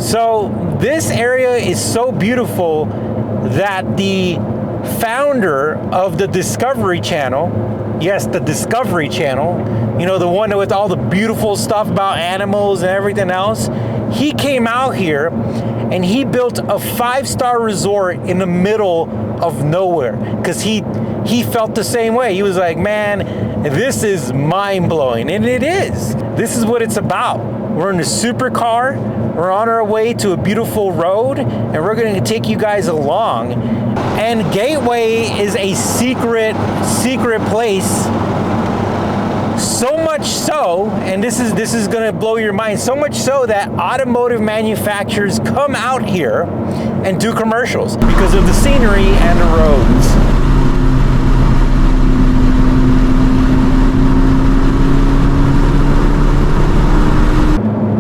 So this area is so beautiful that the founder of the Discovery Channel, yes, the Discovery Channel, you know, the one with all the beautiful stuff about animals and everything else, he came out here and he built a 5-star resort in the middle of nowhere because he felt the same way. He was like, man, this is mind-blowing, and it is. This is what it's about. We're in a supercar, we're on our way to a beautiful road, and we're going to take you guys along. And Gateway is a secret place. So much so, and this is going to blow your mind, so much so that automotive manufacturers come out here and do commercials because of the scenery and the roads.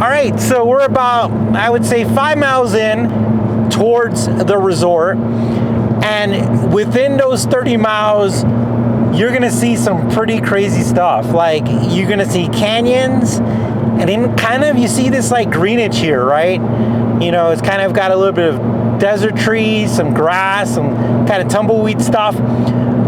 All right, so we're about, I would say, 5 miles in towards the resort, and within those 30 miles, you're gonna see some pretty crazy stuff. Like, you're gonna see canyons, and then kind of you see this like greenage here, right? You know, it's kind of got a little bit of desert trees, some grass, some kind of tumbleweed stuff.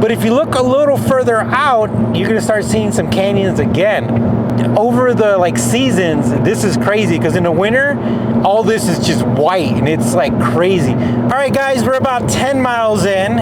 But if you look a little further out, you're gonna start seeing some canyons again. Over the like seasons, this is crazy because in the winter, all this is just white and it's like crazy. All right, guys, we're about 10 miles in,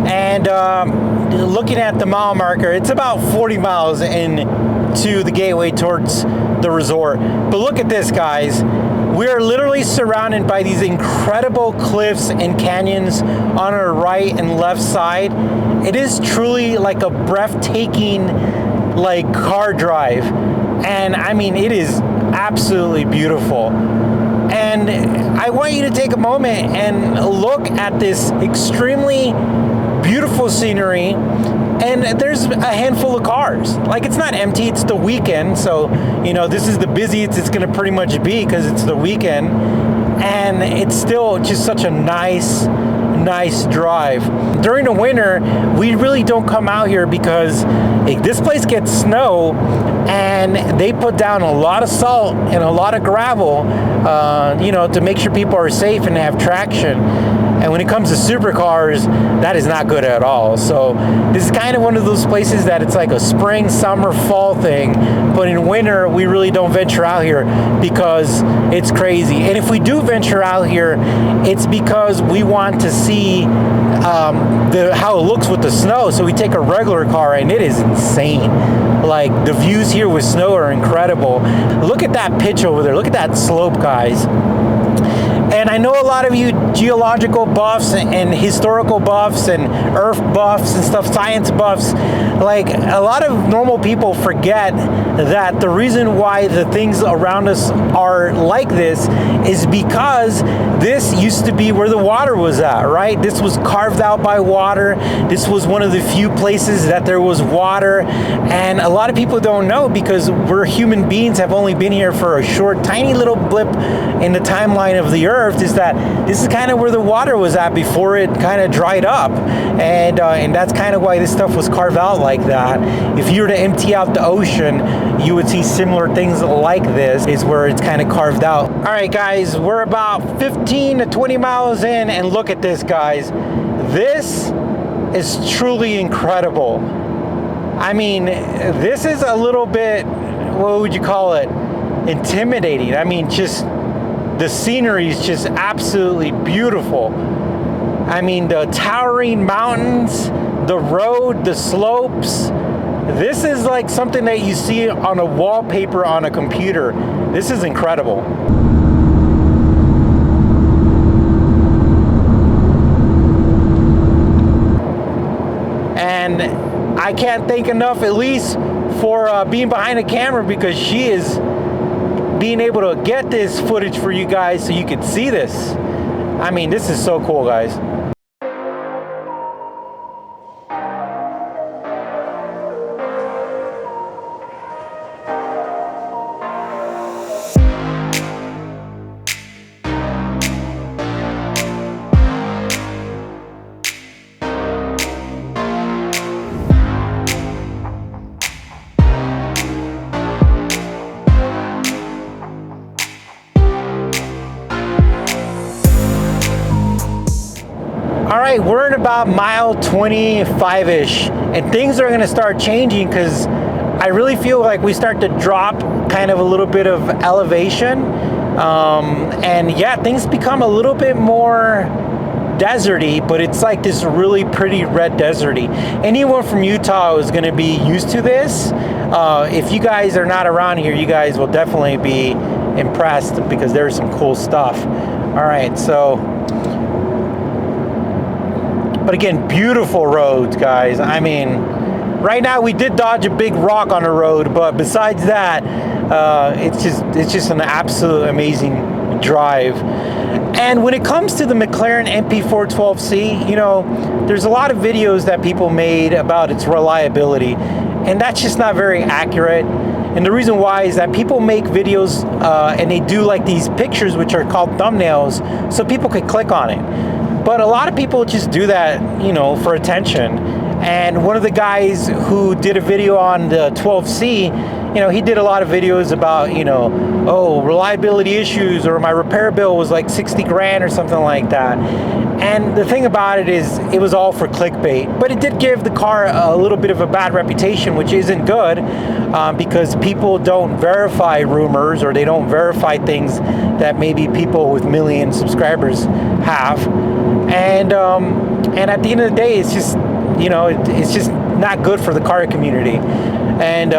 and looking at the mile marker, it's about 40 miles into the Gateway towards the resort. But look at this, guys. We are literally surrounded by these incredible cliffs and canyons on our right and left side. It is truly like a breathtaking like car drive, and I mean, it is absolutely beautiful. And I want you to take a moment and look at this extremely beautiful scenery, and there's a handful of cars. Like, it's not empty, it's the weekend, so you know, this is the busiest it's gonna pretty much be because it's the weekend, and it's still just such a nice drive. During the winter, we really don't come out here because this place gets snow, and they put down a lot of salt and a lot of gravel, you know, to make sure people are safe and have traction. And when it comes to supercars, that is not good at all. So this is kind of one of those places that it's like a spring, summer, fall thing. But in winter, we really don't venture out here because it's crazy. And if we do venture out here, it's because we want to see how it looks with the snow. So we take a regular car, and it is insane. Like, the views here with snow are incredible. Look at that pitch over there. Look at that slope, guys. And I know a lot of you geological buffs and historical buffs and earth buffs and stuff, science buffs, like a lot of normal people forget that the reason why the things around us are like this is because this used to be where the water was at, right? This was carved out by water. This was one of the few places that there was water. And a lot of people don't know because we're human beings, have only been here for a short, tiny little blip in the timeline of the earth, is that this is kind of where the water was at before it kind of dried up, and that's kind of why this stuff was carved out like that. If you were to empty out the ocean, you would see similar things like this, is where it's kind of carved out. All right, guys, we're about 15 to 20 miles in, and look at this, guys. This is truly incredible. I mean, this is a little bit, what would you call it, intimidating. I mean, just the scenery is just absolutely beautiful. I mean, the towering mountains, the road, the slopes. This is like something that you see on a wallpaper on a computer. This is incredible. And I can't thank enough, at least for being behind the camera, because she is being able to get this footage for you guys so you can see this. I mean, this is so cool, guys. right, we're in about mile 25-ish, and things are gonna start changing because I really feel like we start to drop kind of a little bit of elevation. And yeah, things become a little bit more deserty, but it's like this really pretty red deserty. Anyone from Utah is going to be used to this. If you guys are not around here, you guys will definitely be impressed because there's some cool stuff. All right, so, but again, beautiful roads, guys. I mean, right now we did dodge a big rock on the road, but besides that, it's just an absolute amazing drive. And when it comes to the McLaren MP4-12C, you know, there's a lot of videos that people made about its reliability, and that's just not very accurate. And the reason why is that people make videos and they do like these pictures, which are called thumbnails, so people could click on it. But a lot of people just do that, you know, for attention. And one of the guys who did a video on the 12C, you know, he did a lot of videos about, you know, oh, reliability issues, or my repair bill was like 60 grand or something like that. And the thing about it is, it was all for clickbait, but it did give the car a little bit of a bad reputation, which isn't good, because people don't verify rumors, or they don't verify things that maybe people with million subscribers have. And at the end of the day, it's just, you know, it's just not good for the car community. And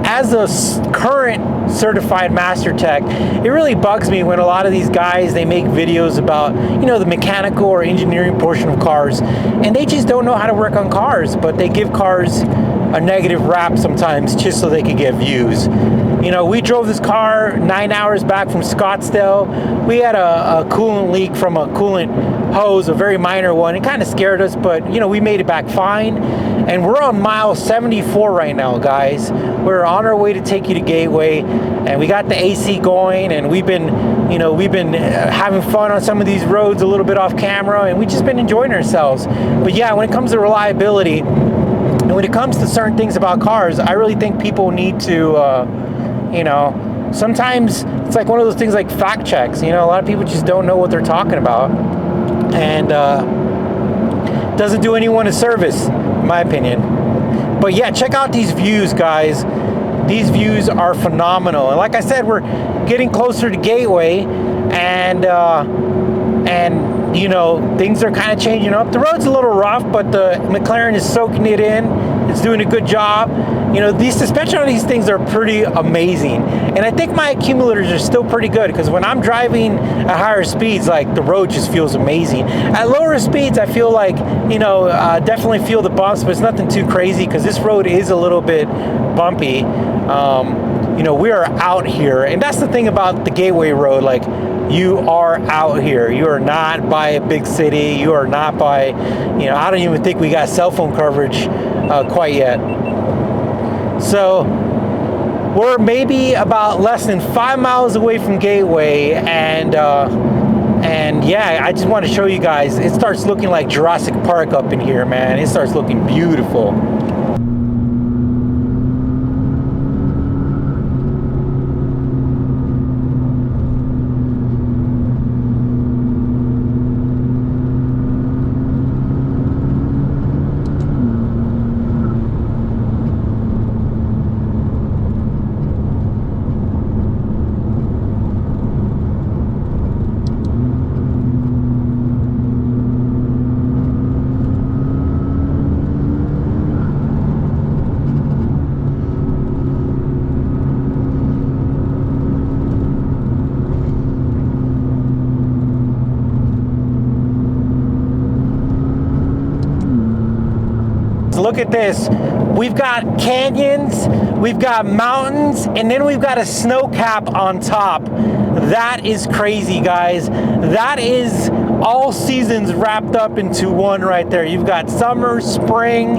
as a current certified master tech, it really bugs me when a lot of these guys, they make videos about, you know, the mechanical or engineering portion of cars, and they just don't know how to work on cars, but they give cars a negative rap sometimes just so they can get views. You know, we drove this car 9 hours back from Scottsdale. We had a coolant leak from a coolant hose, a very minor one. It kind of scared us, but, you know, we made it back fine. And we're on mile 74 right now, guys. We're on our way to take you to Gateway, and we got the AC going, and we've been having fun on some of these roads a little bit off camera, and we've just been enjoying ourselves. But yeah, when it comes to reliability, and when it comes to certain things about cars, I really think people need to, you know, sometimes it's like one of those things like fact checks. You know, a lot of people just don't know what they're talking about, and doesn't do anyone a service, in my opinion. But yeah, check out these views, guys. These views are phenomenal. And like I said, we're getting closer to Gateway, and you know, things are kind of changing up. The road's a little rough, but the McLaren is soaking it in. It's doing a good job. You know, the suspension on these things are pretty amazing. And I think my accumulators are still pretty good, because when I'm driving at higher speeds, like, the road just feels amazing. At lower speeds, I feel like, you know, definitely feel the bumps, but it's nothing too crazy, because this road is a little bit bumpy. You know, we are out here, and that's the thing about the Gateway Road. Like, you are out here. You are not by a big city. You are not by, you know, I don't even think we got cell phone coverage quite yet. So we're maybe about less than 5 miles away from Gateway, and yeah, I just want to show you guys. It starts looking like Jurassic Park up in here, man. It starts looking beautiful. Look at this. We've got canyons, we've got mountains, and then we've got a snow cap on top. That is crazy, guys. That is all seasons wrapped up into one right there. You've got summer, spring,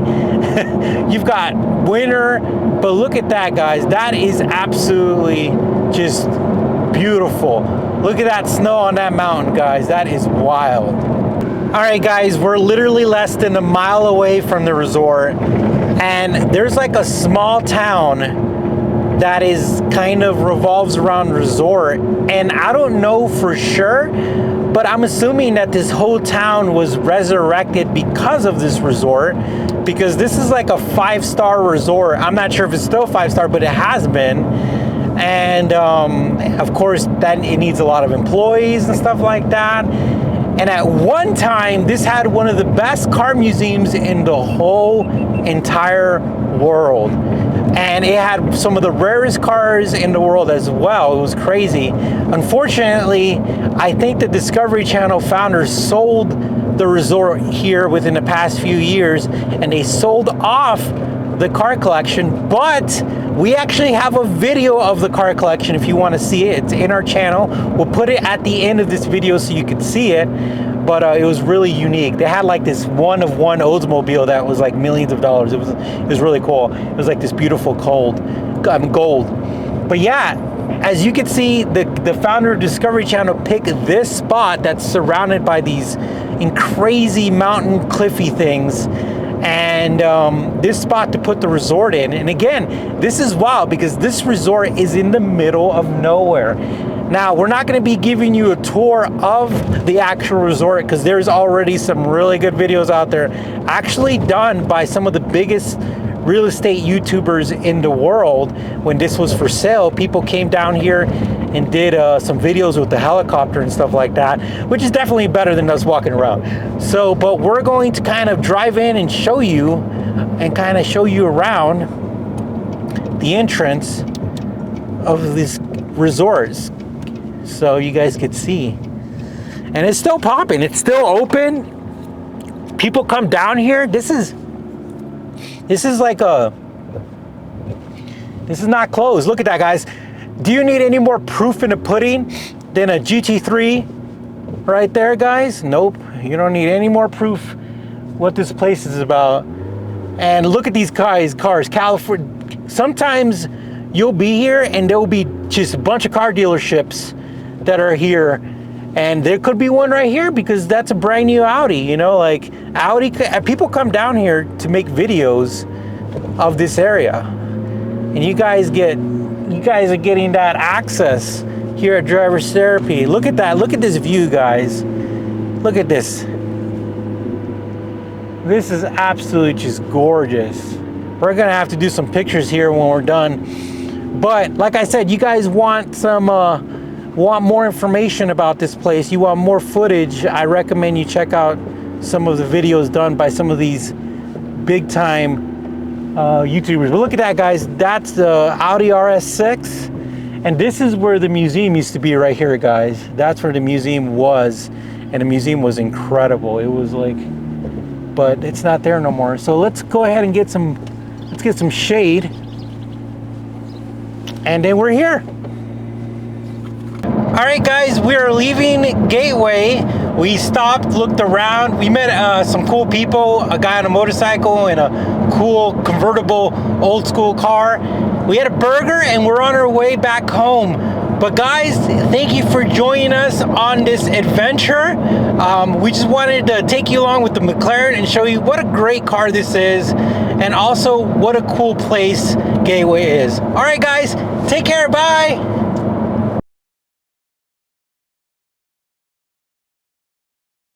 you've got winter, but look at that, guys. That is absolutely just beautiful. Look at that snow on that mountain, guys. That is wild. All right, guys, we're literally less than a mile away from the resort, and there's like a small town that is kind of revolves around resort, and I don't know for sure, but I'm assuming that this whole town was resurrected because of this resort, because this is like a 5-star resort. I'm not sure if it's still 5-star, but it has been. And of course, that it needs a lot of employees and stuff like that. And at one time, this had one of the best car museums in the whole entire world. And it had some of the rarest cars in the world as well. It was crazy. Unfortunately, I think the Discovery Channel founders sold the resort here within the past few years, and they sold off the car collection. But we actually have a video of the car collection if you want to see it. It's in our channel. We'll put it at the end of this video so you can see it. But it was really unique. They had like this one-of-one Oldsmobile that was like millions of dollars. It was really cool. It was like this beautiful gold. But yeah, as you can see, the founder of Discovery Channel picked this spot that's surrounded by these crazy mountain cliffy things, and this spot to put the resort in. And again, this is wild because this resort is in the middle of nowhere. Now, we're not going to be giving you a tour of the actual resort because there's already some really good videos out there actually done by some of the biggest real estate YouTubers in the world. When this was for sale, people came down here and did some videos with the helicopter and stuff like that, which is definitely better than us walking around. So, but we're going to kind of drive in and show you around the entrance of these resorts, so you guys could see. And it's still popping. It's still open. People come down here. This is like this is not closed. Look at that, guys. Do you need any more proof in the pudding than a GT3 right there, guys? Nope. You don't need any more proof what this place is about. And look at these cars. California. Sometimes you'll be here and there will be just a bunch of car dealerships that are here, and there could be one right here because that's a brand new Audi. You know, like Audi, people come down here to make videos of this area, and you guys are getting that access here at Driver's Therapy. Look at that. Look at this view, guys. Look at this. This is absolutely just gorgeous. We're gonna have to do some pictures here when we're done. But like I said, you guys want some want more information about this place, you want more footage, I recommend you check out some of the videos done by some of these big time YouTubers. But look at that, guys. That's the Audi RS6, and this is where the museum used to be right here, guys. That's where the museum was, and the museum was incredible. It was like, but it's not there no more. So let's go ahead and get some shade, and then we're here. All right, guys, we are leaving Gateway. We stopped, looked around. We met some cool people, a guy on a motorcycle and a cool convertible old school car. We had a burger and we're on our way back home. But guys, thank you for joining us on this adventure. We just wanted to take you along with the McLaren and show you what a great car this is, and also what a cool place Gateway is. All right, guys, take care, bye.